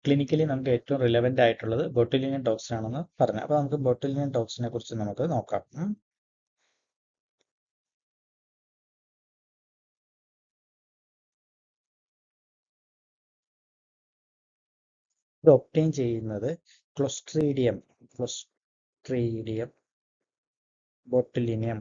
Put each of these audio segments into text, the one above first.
Clinically നമുക്ക് ഏറ്റവും relevant ആയിട്ടുള്ളത് ബൊട്ടുലിനിയം ടോക്സിൻ ആണെന്ന് പറഞ്ഞു. അപ്പോൾ നമുക്ക് ബൊട്ടുലിനിയം ടോക്സിനെ കുറിച്ച് നമുക്ക് നോക്കാം. ഇത് ഒപ്റ്റെയിൻ ചെയ്യുന്നത് ക്ലോസ്ട്രീഡിയം ബൊട്ടുലിനിയം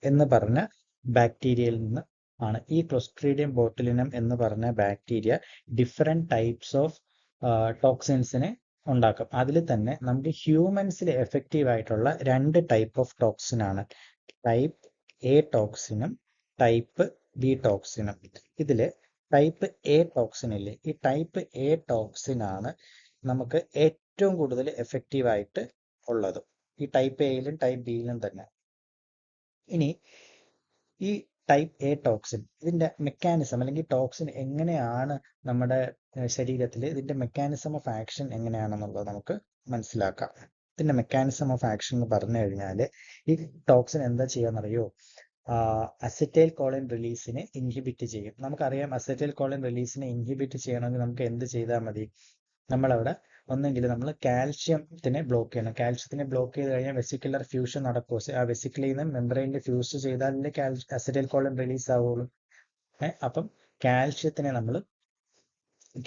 എന്ന് പറഞ്ഞ ബാക്ടീരിയയിൽ നിന്ന് ആണ്. ഈ ക്ലോസ്ട്രീഡിയം ബോട്ടുലിനം എന്ന് പറഞ്ഞ ബാക്ടീരിയ ഡിഫറെന്റ് ടൈപ്സ് ഓഫ് ടോക്സിൻസിനെ ഉണ്ടാക്കും. അതിൽ തന്നെ നമുക്ക് ഹ്യൂമൻസിൽ എഫക്റ്റീവ് ആയിട്ടുള്ള 2 ടൈപ്പ് ഓഫ് ടോക്സിൻ ആണ്. ടൈപ്പ് എ ടോക്സിനും ടൈപ്പ് ബി ടോക്സിനും. ഇതില് ടൈപ്പ് എ ടോക്സിൻ ഇല്ലേ, ഈ ടൈപ്പ് എ ടോക്സിൻ ആണ് നമുക്ക് ഏറ്റവും കൂടുതൽ എഫക്റ്റീവ് ആയിട്ട് ഉള്ളത്, ഈ ടൈപ്പ് എയിലും ടൈപ്പ് ബിയിലും തന്നെ. ഇനി ഈ ടൈപ്പ് എ ടോക്സിൻ, ഇതിന്റെ മെക്കാനിസം അല്ലെങ്കിൽ ടോക്സിൻ എങ്ങനെയാണ് നമ്മുടെ ശരീരത്തിൽ, ഇതിന്റെ മെക്കാനിസം ഓഫ് ആക്ഷൻ എങ്ങനെയാണെന്നുള്ളത് നമുക്ക് മനസ്സിലാക്കാം. ഇതിന്റെ മെക്കാനിസം ഓഫ് ആക്ഷൻ എന്ന് പറഞ്ഞു കഴിഞ്ഞാൽ, ഈ ടോക്സിൻ എന്താ ചെയ്യാന്നറിയോ? അസറ്റൈൽ കോളിൻ റിലീസിനെ ഇൻഹിബിറ്റ് ചെയ്യും. നമുക്കറിയാം, അസറ്റൈൽ കോളിൻ റിലീസിനെ ഇൻഹിബിറ്റ് ചെയ്യണമെങ്കിൽ നമുക്ക് എന്ത് ചെയ്താൽ മതി? നമ്മളവിടെ ഒന്നെങ്കിൽ നമ്മൾ കാൽഷ്യത്തിനെ ബ്ലോക്ക് ചെയ്യണം. കാൽഷ്യത്തിനെ ബ്ലോക്ക് ചെയ്ത് കഴിഞ്ഞാൽ വെസിക്കുലർ ഫ്യൂഷൻ നടക്കും. ആ വെസിക്കിളിൽ നിന്ന് മെമ്പറൈനിൽ ഫ്യൂസ് ചെയ്താലേ അസറ്റൈൽ കോളിൻ റിലീസ് ആവുള്ളൂ. അപ്പം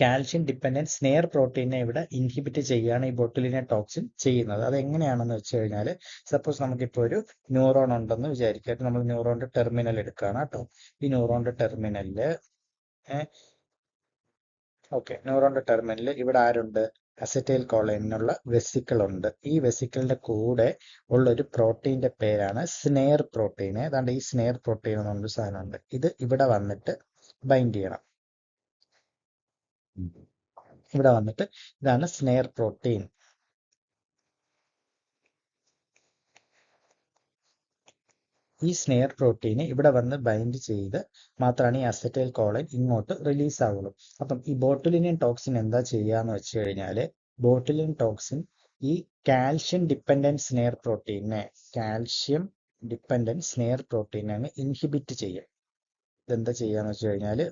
കാൽഷ്യം ഡിപ്പെൻഡന്റ് സ്നെയർ പ്രോട്ടീനെ ഇവിടെ ഇൻഹിബിറ്റ് ചെയ്യുകയാണ് ഈ ബൊട്ടുലിനിയം ടോക്സിൻ ചെയ്യുന്നത്. അത് എങ്ങനെയാണെന്ന് വെച്ച് കഴിഞ്ഞാൽ, സപ്പോസ് നമുക്കിപ്പോൾ ഒരു ന്യൂറോൺ ഉണ്ടെന്ന് വിചാരിക്കുക. നമ്മൾ ന്യൂറോണിന്റെ ടെർമിനൽ എടുക്കുകയാണ് കേട്ടോ. ഈ ന്യൂറോണിന്റെ ടെർമിനലില് ന്യൂറോണിന്റെ ടെർമിനലിൽ ഇവിടെ ആരുണ്ട്? അസറ്റൈൽ കോളൈനുള്ള വെസിക്കിൾ ഉണ്ട്. ഈ വെസിക്കിളിന്റെ കൂടെ ഉള്ള ഒരു പ്രോട്ടീന്റെ പേരാണ് സ്നെയർ പ്രോട്ടീൻ. ഏതാണ്ട് ഈ സ്നെയർ പ്രോട്ടീൻ എന്നൊരു സാധനമുണ്ട്. ഇത് ഇവിടെ വന്നിട്ട് ബൈൻഡ് ചെയ്യണം. ഇവിടെ വന്നിട്ട് ഇതാണ് സ്നെയർ പ്രോട്ടീൻ. ഈ സ്നെയർ പ്രോട്ടീന് ഇവിടെ വന്ന് ബൈൻഡ് ചെയ്ത് മാത്രമാണ് ഈ അസറ്റൈൽ കോളൈൻ ഇങ്ങോട്ട് റിലീസ് ആവുള്ളൂ. അപ്പം ഈ ബോട്ടുലിനിയം ടോക്സിൻ എന്താ ചെയ്യാന്ന് വെച്ച് കഴിഞ്ഞാല്, ബോട്ടുലിനിയം ടോക്സിൻ ഈ കാൽഷ്യം ഡിപ്പെൻഡന്റ് സ്നെയർ പ്രോട്ടീനെ ഇൻഹിബിറ്റ് ചെയ്യും. ഇതെന്താ ചെയ്യാന്ന് വെച്ച് കഴിഞ്ഞാല്,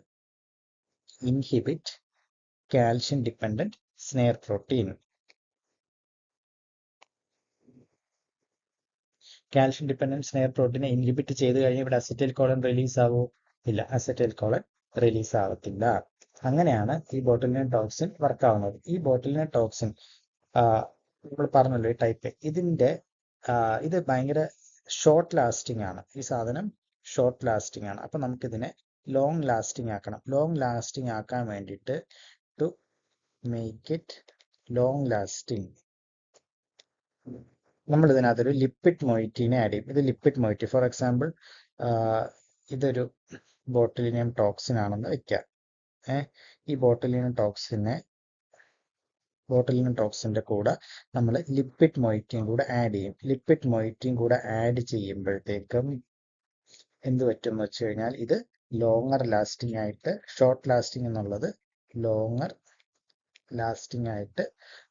inhibit calcium dependent snare protein. Calcium dependent snare പ്രോട്ടീനെ ഇൻഹിബിറ്റ് ചെയ്ത് കഴിഞ്ഞാൽ ഇവിടെ അസറ്റൈൽ കോളൻ റിലീസ് ആവോ? ഇല്ല, അസറ്റൈൽ കോളൻ റിലീസ് ആവത്തില്ല. അങ്ങനെയാണ് ഈ ബോട്ടുലിനിയം ടോക്സിൻ വർക്ക് ആവുന്നത്. ഈ ബോട്ടുലിനിയം ടോക്സിൻ നമ്മൾ പറഞ്ഞല്ലോ, ഈ ടൈപ്പ് ഇത് ഭയങ്കര ഷോർട്ട് ലാസ്റ്റിംഗ് ആണ്. ഈ സാധനം ഷോർട്ട് ലാസ്റ്റിംഗ് ആണ്. അപ്പൊ നമുക്കിതിനെ ലോങ് ലാസ്റ്റിംഗ് ആക്കണം. ലോങ് ലാസ്റ്റിംഗ് ആക്കാൻ വേണ്ടിയിട്ട്, to make it long lasting, നമ്മൾ ഇതിനകത്തൊരു ലിപ്പിഡ് മൊയിറ്റീനെ ആഡ് ചെയ്യും. ഇത് ലിപ്പിഡ് മൊയിറ്റി, ഫോർ എക്സാമ്പിൾ ഇതൊരു ബോട്ടുലിനിയം ടോക്സിൻ ആണെന്ന് വെക്കാം. ഈ ബോട്ടുലിനിയം ടോക്സിന്റെ കൂടെ നമ്മൾ ലിപ്പിഡ് മൊയിറ്റിയും കൂടെ ആഡ് ചെയ്യും. ലിപ്പിഡ് മൊയിറ്റിയും കൂടെ ആഡ് ചെയ്യുമ്പോഴത്തേക്കും എന്ത് പറ്റും എന്ന് വെച്ച് കഴിഞ്ഞാൽ, ഇത് ലോങ്ങർ ലാസ്റ്റിംഗ് ആയിട്ട്, ഷോർട്ട് ലാസ്റ്റിംഗ് എന്നുള്ളത് ലോങ്ങർ ലാസ്റ്റിംഗ് ആയിട്ട്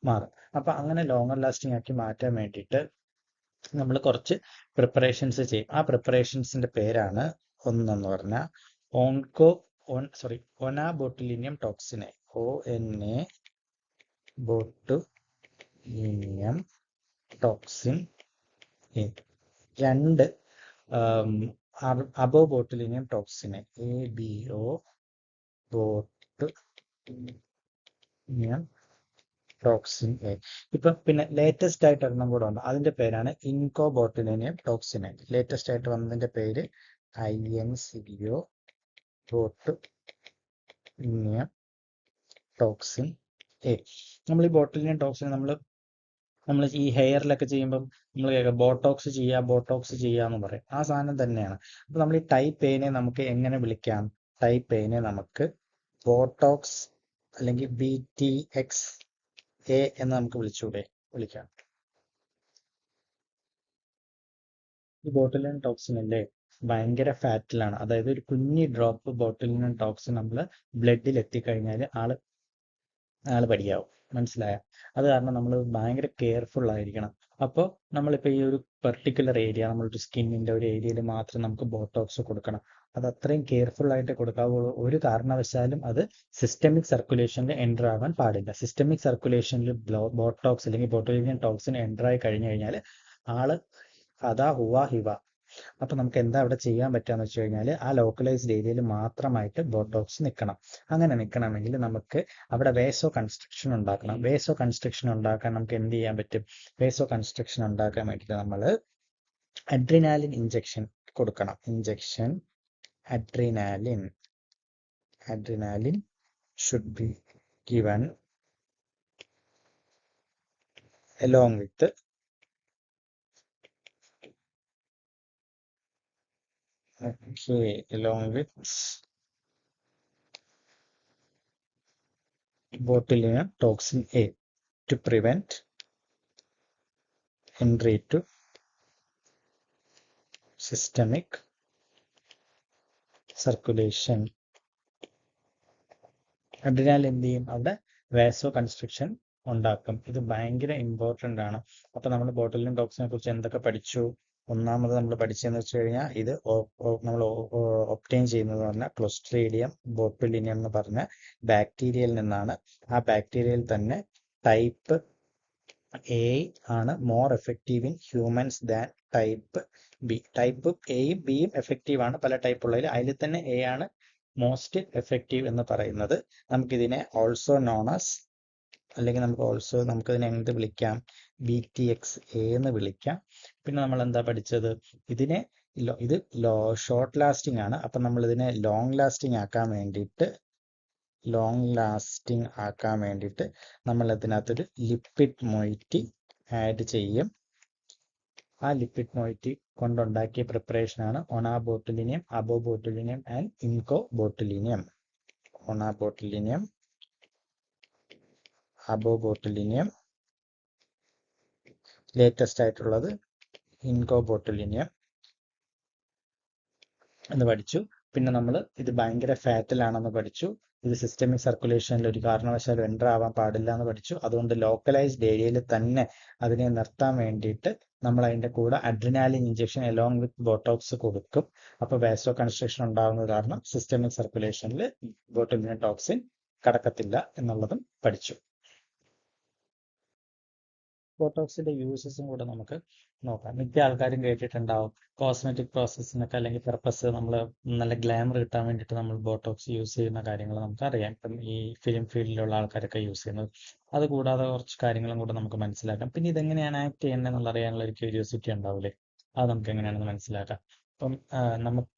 മാറും. അപ്പൊ അങ്ങനെ ലോങ്ങർ ലാസ്റ്റിംഗ് ആക്കി മാറ്റാൻ വേണ്ടിയിട്ട് നമ്മൾ കുറച്ച് പ്രിപ്പറേഷൻസ് ചെയ്യും. ആ പ്രിപ്പറേഷൻസിന്റെ പേരാണ്, ഒന്നെന്ന് പറഞ്ഞാൽ ഒനാബോട്ടുലിനിയം ടോക്സിനെ, ONA ബോട്ടുലിനിയം ടോക്സിൻ. 2 അബോബോട്ടുലിനിയം ടോക്സിനെ, ABO ബോട്ടുലിനിയം ടോക്സിൻ A. ഇപ്പൊ പിന്നെ ലേറ്റസ്റ്റ് ആയിട്ട് ഒരെണ്ണം കൂടെ ഉണ്ട്, അതിന്റെ പേരാണ് ഇൻകോബോട്ടുലിനിയം ടോക്സിനെ. ലേറ്റസ്റ്റ് ആയിട്ട് വന്നതിന്റെ പേര് INCO ബോട്ടുലിനിയം ടോക്സിൻ A. നമ്മൾ ഈ ബോട്ടുലിനിയം ടോക്സിൻ നമ്മൾ ഈ ഹെയറിലൊക്കെ ചെയ്യുമ്പം നമ്മൾ കേൾക്കാം ബോട്ടോക്സ് ചെയ്യാന്ന് പറയും. ആ സാധനം തന്നെയാണ്. അപ്പൊ നമ്മൾ ഈ ടൈപ്പ് എനെ നമുക്ക് എങ്ങനെ വിളിക്കാം? ടൈപ്പ് എനെ നമുക്ക് ബോട്ടോക്സ് അല്ലെങ്കിൽ BTXA എന്ന് നമുക്ക് വിളിക്കാം. ഈ ബോട്ടുലിനിയം ടോക്സിൻ അല്ലേ ഭയങ്കര ഫാറ്റിലാണ്. അതായത് ഒരു കുഞ്ഞി ഡ്രോപ്പ് ബോട്ടുലിനിയം ടോക്സിൻ നമ്മൾ ബ്ലഡിൽ എത്തിക്കഴിഞ്ഞാൽ ആള് പടിയാവും. മനസ്സിലായ? അത് കാരണം നമ്മൾ ഭയങ്കര കെയർഫുൾ ആയിരിക്കണം. അപ്പോൾ നമ്മളിപ്പോൾ ഈ ഒരു പെർട്ടിക്കുലർ ഏരിയ, നമ്മളൊരു സ്കിന്നിന്റെ ഒരു ഏരിയയിൽ മാത്രം നമുക്ക് ബോട്ടോക്സ് കൊടുക്കണം. അത് അത്രയും കെയർഫുൾ ആയിട്ട് കൊടുക്കാവുള്ളൂ. ഒരു കാരണവശാലും അത് സിസ്റ്റമിക് സർക്കുലേഷനിൽ എൻ്റർ ആവാൻ പാടില്ല. സിസ്റ്റമിക് സർക്കുലേഷനിൽ ബോട്ടോക്സ് അല്ലെങ്കിൽ ബോട്ടുലിനിയം ടോക്സിൻ എൻ്റർ ആയി കഴിഞ്ഞു കഴിഞ്ഞാൽ ആള് അതാ ഹുവാ ഹിവ. അപ്പൊ നമുക്ക് എന്താ അവിടെ ചെയ്യാൻ പറ്റുകയെന്ന് വെച്ച് കഴിഞ്ഞാൽ ആ ലോക്കലൈസ്ഡ് ഏരിയയിൽ മാത്രമായിട്ട് ബോട്ടോക്സ് നിൽക്കണം. അങ്ങനെ നിൽക്കണമെങ്കിൽ നമുക്ക് അവിടെ വേസോ കൺസ്ട്രക്ഷൻ ഉണ്ടാക്കണം. വേസോ കൺസ്ട്രക്ഷൻ ഉണ്ടാക്കാൻ നമുക്ക് എന്ത് ചെയ്യാൻ പറ്റും? വേസോ കൺസ്ട്രക്ഷൻ ഉണ്ടാക്കാൻ വേണ്ടിയിട്ട് നമ്മൾ അഡ്രിനാലിൻ ഇഞ്ചക്ഷൻ കൊടുക്കണം. Injection adrenaline should be given along with botulinum toxin A to prevent entry to systemic circulation. Adrenaline എന്ത് ചെയ്യും? അവിടെ വാസോ കൺസ്ട്രക്ഷൻ ഉണ്ടാക്കും. ഇത് ഭയങ്കര ഇമ്പോർട്ടൻ്റ് ആണ്. അപ്പൊ നമ്മൾ ബോട്ടുലിനം ടോക്സിനെ കുറിച്ച് എന്തൊക്കെ പഠിച്ചു? ഒന്നാമത് നമ്മൾ പഠിച്ചതെന്ന് വെച്ച് കഴിഞ്ഞാൽ ഇത് നമ്മൾ ഒബ്റ്റെയിൻ ചെയ്യുന്നത് പറഞ്ഞാൽ ക്ലോസ്ട്രീഡിയം ബോട്ടുലിനിയം എന്ന് പറഞ്ഞ ബാക്ടീരിയയിൽ നിന്നാണ്. ആ ബാക്ടീരിയയിൽ തന്നെ ടൈപ്പ് എ ആണ് more effective in humans than type B. Type എയും ബിയും എഫക്റ്റീവ് ആണ് പല ടൈപ്പ് ഉള്ളതിൽ. അതിൽ തന്നെ എ ആണ് മോസ്റ്റ് എഫക്റ്റീവ് എന്ന് പറയുന്നത്. നമുക്കിതിനെ ഓൾസോ നോൺ ആസ്, അല്ലെങ്കിൽ നമുക്കിതിനെ എന്ത് വിളിക്കാം? BTX-A എന്ന് വിളിക്കാം. പിന്നെ നമ്മൾ എന്താ പഠിച്ചത്? ഇത് ഷോർട്ട് ലാസ്റ്റിംഗ് ആണ്. അപ്പൊ നമ്മൾ ഇതിനെ ലോങ് ലാസ്റ്റിംഗ് ആക്കാൻ വേണ്ടിയിട്ട് നമ്മൾ ഇതിനകത്തൊരു ലിപ്പിഡ് മൊയിറ്റി ആഡ് ചെയ്യും. ആ ലിപ്പിഡ് മൊയിറ്റി കൊണ്ടുണ്ടാക്കിയ പ്രിപ്പറേഷനാണ് ഒണാബോട്ടുലിനിയം, അബോബോട്ടുലിനിയം ആൻഡ് ഇൻകോബോട്ടുലിനിയം. ഒണാബോട്ടുലിനിയം, അബോബോട്ടുലിനിയം, ലേറ്റസ്റ്റ് ആയിട്ടുള്ളത് ഇൻകോബോട്ടുലിനിയം എന്ന് പഠിച്ചു. പിന്നെ നമ്മൾ ഇത് ഭയങ്കര ഫാറ്റൽ ആണെന്ന് പഠിച്ചു. ഇത് സിസ്റ്റമിക് സർക്കുലേഷനിൽ ഒരു കാരണവശാലും എൻ്റർ ആവാൻ പാടില്ല എന്ന് പഠിച്ചു. അതുകൊണ്ട് ലോക്കലൈസ്ഡ് ഏരിയയിൽ തന്നെ അതിനെ നിർത്താൻ വേണ്ടിയിട്ട് നമ്മൾ അതിൻ്റെ കൂടെ adrenaline injection along with Botox കൊടുക്കും. അപ്പോൾ വാസോ കൺസ്ട്രക്ഷൻ ഉണ്ടാകുന്നത് കാരണം സിസ്റ്റമിക് സർക്കുലേഷനിൽ ബോട്ടുലിനം ടോക്സിൻ കടക്കത്തില്ല എന്നുള്ളതും പഠിച്ചു. ബോട്ടോക്സിന്റെ യൂസസും കൂടെ നമുക്ക് നോക്കാം. മിക്ക ആൾക്കാരും കേട്ടിട്ടുണ്ടാവും കോസ്മെറ്റിക് പ്രോസസ്സിനൊക്കെ അല്ലെങ്കിൽ പർപ്പസ് നമ്മൾ നല്ല ഗ്ലാമർ കിട്ടാൻ വേണ്ടിയിട്ട് നമ്മൾ ബോട്ടോക്സ് യൂസ് ചെയ്യുന്ന കാര്യങ്ങൾ നമുക്കറിയാം. ഇപ്പം ഈ ഫിലിം ഫീൽഡിലുള്ള ആൾക്കാരൊക്കെ യൂസ് ചെയ്യുന്നത്. അതുകൂടാതെ കുറച്ച് കാര്യങ്ങളും കൂടെ നമുക്ക് മനസ്സിലാക്കാം. പിന്നെ ഇതെങ്ങനെയാണ് ആക്ട് ചെയ്യുന്നത് എന്നുള്ള അറിയാനുള്ള ഒരു ക്യൂരിയോസിറ്റി ഉണ്ടാവില്ലേ? അത് നമുക്ക് എങ്ങനെയാണെന്ന് മനസ്സിലാക്കാം. അപ്പം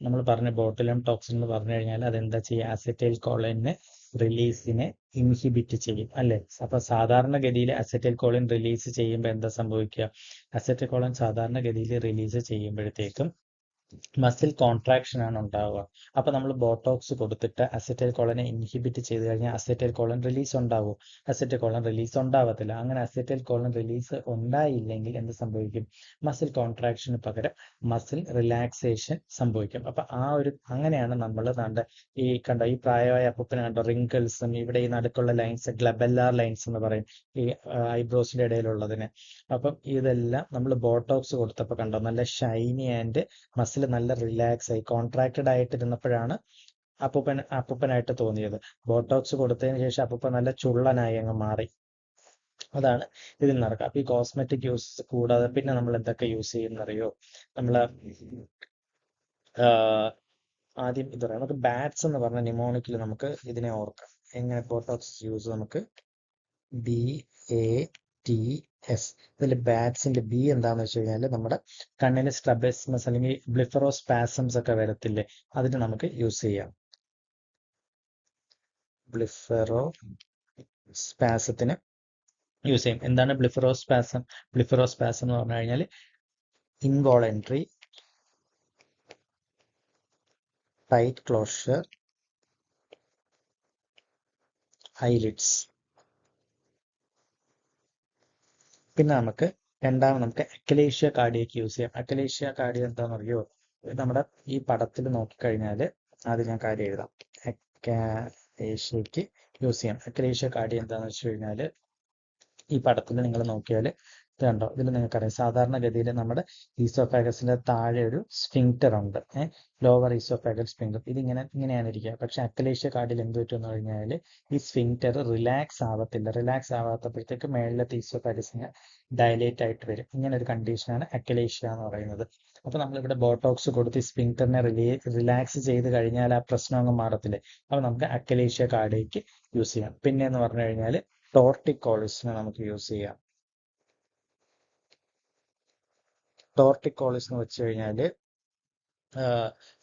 നമ്മൾ പറഞ്ഞ ബോട്ടുലിനം ടോക്സിൻ എന്ന് പറഞ്ഞു കഴിഞ്ഞാൽ അതെന്താ ചെയ്യുക? അസറ്റൈൽ കോളിനെ റിലീസിനെ ഇൻഹിബിറ്റ് ചെയ്യും അല്ലെ? അപ്പൊ സാധാരണഗതിയിൽ അസറ്റൈൽ കോളിൻ റിലീസ് ചെയ്യുമ്പോൾ എന്താ സംഭവിക്കുക? അസറ്റൈൽ കോളിൻ സാധാരണഗതിയിൽ റിലീസ് ചെയ്യുമ്പോഴത്തേക്കും മസിൽ കോൺട്രാക്ഷൻ ആണ് ഉണ്ടാവുക. അപ്പൊ നമ്മൾ ബോട്ടോക്സ് കൊടുത്തിട്ട് അസറ്റൈൽ കോളിനെ ഇൻഹിബിറ്റ് ചെയ്ത് കഴിഞ്ഞാൽ അസറ്റൈൽ കോളിൻ റിലീസ് ഉണ്ടാവും? അസറ്റൈൽ കോളിൻ റിലീസ് ഉണ്ടാവത്തില്ല. അങ്ങനെ അസറ്റൈൽ കോളിൻ റിലീസ് ഉണ്ടായില്ലെങ്കിൽ എന്ത് സംഭവിക്കും? മസിൽ കോൺട്രാക്ഷന് പകരം മസിൽ റിലാക്സേഷൻ സംഭവിക്കും. അപ്പൊ അങ്ങനെയാണ് നമ്മൾ ഈ പ്രായമായ അപ്പൂപ്പനെ കണ്ടോ റിങ്കിൾസും ഇവിടെ ഈ നടുക്കുള്ള ലൈൻസ് ഗ്ലബെല്ലാർ ലൈൻസ് എന്ന് പറയും, ഈ ഐബ്രോസിന്റെ ഇടയിലുള്ളതിന്. അപ്പം ഇതെല്ലാം നമ്മൾ ബോട്ടോക്സ് കൊടുത്തപ്പോൾ കണ്ടോ നല്ല ഷൈനി ആൻഡ് മസിൽ നല്ല റിലാക്സ് ആയി കോൺട്രാക്റ്റഡ് ആയിട്ടിരുന്നപ്പോഴാണ് അപ്പൂപ്പനായിട്ട് തോന്നിയത്. ബോട്ടോക്സ് കൊടുത്തതിന് ശേഷം അപ്പൂപ്പൻ നല്ല ചുള്ളനായി അങ്ങ് മാറി. അതാണ് ഇതിൽ നടക്കുക. അപ്പൊ ഈ കോസ്മെറ്റിക് യൂസ് കൂടാതെ പിന്നെ നമ്മൾ എന്തൊക്കെ യൂസ് ചെയ്യുന്നറിയോ? നമ്മള് ആദ്യം ഇത് പറയാം. നമുക്ക് ബാറ്റ്സ് എന്ന് പറഞ്ഞ നിമോണിക്കിൽ നമുക്ക് ഇതിനെ ഓർക്കാം. എങ്ങനെ ബോട്ടോക്സ് യൂസ്? നമുക്ക് BATS. ഇതിൽ ബാറ്റ്സിന്റെ ബി എന്താന്ന് വെച്ച് കഴിഞ്ഞാൽ നമ്മുടെ കണ്ണിന് സ്ട്രബിസ്മസ് അല്ലെങ്കിൽ ബ്ലിഫറോസ്പാസംസ് ഒക്കെ വരത്തില്ലേ, അതിന് നമുക്ക് യൂസ് ചെയ്യാം. ബ്ലിഫറോസ്പാസത്തിന് യൂസ് ചെയ്യും. എന്താണ് ബ്ലിഫറോസ്പാസം? ബ്ലിഫറോസ്പാസം എന്ന് പറഞ്ഞു കഴിഞ്ഞാൽ ഇൻവോളണ്ടറി ടൈറ്റ് ക്ലോഷർ ഐലിഡ്സ്. പിന്നെ നമുക്ക് അക്കലേഷ്യ കാർഡിയക്ക് യൂസ് ചെയ്യാം. അക്കലേഷ്യ കാർഡിയ എന്താണെന്നറിയോ? നമ്മുടെ ഈ പടത്തിൽ നോക്കിക്കഴിഞ്ഞാൽ ആദ്യം ഞാൻ കാര്യം എഴുതാം. അക്കലേഷ്യക്ക് യൂസ് ചെയ്യാം. അക്കലേഷ്യ കാർഡിയ എന്താണെന്ന് വെച്ച് കഴിഞ്ഞാൽ ഈ പടത്തിൽ നിങ്ങൾ നോക്കിയാൽ ഇത് കണ്ടോ, ഇതിൽ നിങ്ങൾക്കറിയാം സാധാരണഗതിയിൽ നമ്മുടെ ഈസോഫാഗസിന്റെ താഴെ ഒരു സ്ഫിങ്ക്റ്റർ ഉണ്ട്, ലോവർ ഈസോഫാഗൽ സ്ഫിങ്ക്റ്റർ. ഇങ്ങനെയാണ് ഇരിക്കുക. പക്ഷെ അക്കലേഷ്യ കാർഡിൽ എന്ത് പറ്റുമെന്ന് കഴിഞ്ഞാൽ ഈ സ്ഫിങ്ക്റ്റർ റിലാക്സ് ആവത്തില്ല. റിലാക്സ് ആവാത്തപ്പോഴത്തേക്ക് മേളിലത്തെ ഈസോഫാഗസിന് ഡയലേറ്റ് ആയിട്ട് വരും. ഇങ്ങനെ ഒരു കണ്ടീഷനാണ് അക്കലേഷ്യ എന്ന് പറയുന്നത്. അപ്പൊ നമ്മളിവിടെ ബോട്ടോക്സ് കൊടുത്ത് ഈ സ്ഫിങ്ക്റ്ററിനെ റിലാക്സ് ചെയ്ത് കഴിഞ്ഞാൽ ആ പ്രശ്നം അങ്ങ് മാറത്തില്ലേ. അപ്പൊ നമുക്ക് അക്കലേഷ്യ കാർഡിലേക്ക് യൂസ് ചെയ്യാം. പിന്നെ എന്ന് പറഞ്ഞു കഴിഞ്ഞാൽ ടോർട്ടിക്കോളിസിന് നമുക്ക് യൂസ് ചെയ്യാം. ടോർട്ടിക്കോളിസ് എന്ന് വെച്ച് കഴിഞ്ഞാൽ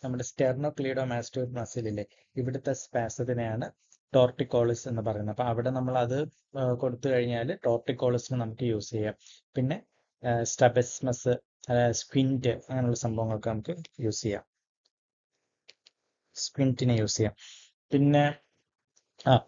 നമ്മുടെ സ്റ്റെർണോക്ലീഡോമാസ്റ്റോയിഡ് മസിലില്ലേ, ഇവിടുത്തെ സ്പാസത്തിനെയാണ് ടോർട്ടിക്കോളിസ് എന്ന് പറയുന്നത്. അപ്പൊ അവിടെ നമ്മൾ അത് കൊടുത്തു കഴിഞ്ഞാൽ ടോർട്ടിക്കോളിസിന് നമുക്ക് യൂസ് ചെയ്യാം. പിന്നെ സ്ട്രബിസ്മസ്, സ്ക്വിന്റ് അങ്ങനെയുള്ള സംഭവങ്ങൾക്ക് നമുക്ക് യൂസ് ചെയ്യാം, സ്ക്വിന്റിനെ യൂസ് ചെയ്യാം. പിന്നെ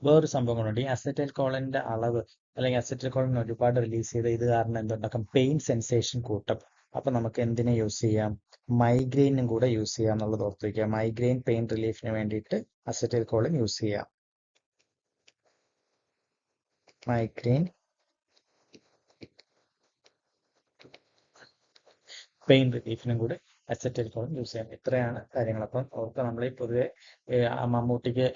വേറൊരു സംഭവം കൂടെ ഉണ്ട്. ഈ അസറ്റൈൽ കോളിന്റെ അളവ് അല്ലെങ്കിൽ അസറ്റൈൽ കോളിൻ ഒരുപാട് റിലീസ് ചെയ്ത് ഇത് കാരണം എന്തുണ്ടാക്കും, പെയിൻ സെൻസേഷൻ കൂട്ടും. അപ്പൊ നമുക്ക് എന്തിനെ യൂസ് ചെയ്യാം, മൈഗ്രെയിനും കൂടെ യൂസ് ചെയ്യാം എന്നുള്ളത് ഓർത്ത് വയ്ക്കുക. മൈഗ്രെയിൻ പെയിൻ റിലീഫിന് വേണ്ടിയിട്ട് അസറ്റൈൽ കോളിൻ യൂസ് ചെയ്യാം. മൈഗ്രെയിൻ പെയിൻ റിലീഫിനും കൂടെ അസറ്റൈൽ കോളിൻ യൂസ് ചെയ്യാം. ഇത്രയാണ് കാര്യങ്ങൾ. അപ്പം ഓർക്കുക, നമ്മൾ ഈ പൊതുവെ മമ്മൂട്ടിക്ക്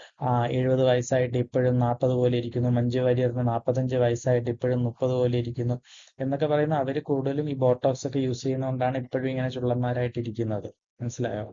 70 വയസ്സായിട്ട് ഇപ്പോഴും 40 പോലെ ഇരിക്കുന്നു, മഞ്ജു വാര്യറിന് 45 വയസ്സായിട്ട് ഇപ്പോഴും 30 പോലെ ഇരിക്കുന്നു എന്നൊക്കെ പറയുന്ന അവർ കൂടുതലും ഈ ബോട്ടോക്സ് ഒക്കെ യൂസ് ചെയ്യുന്നതുകൊണ്ടാണ് ഇപ്പോഴും ഇങ്ങനെ ചുള്ളന്മാരായിട്ട് ഇരിക്കുന്നത്. മനസ്സിലായോ?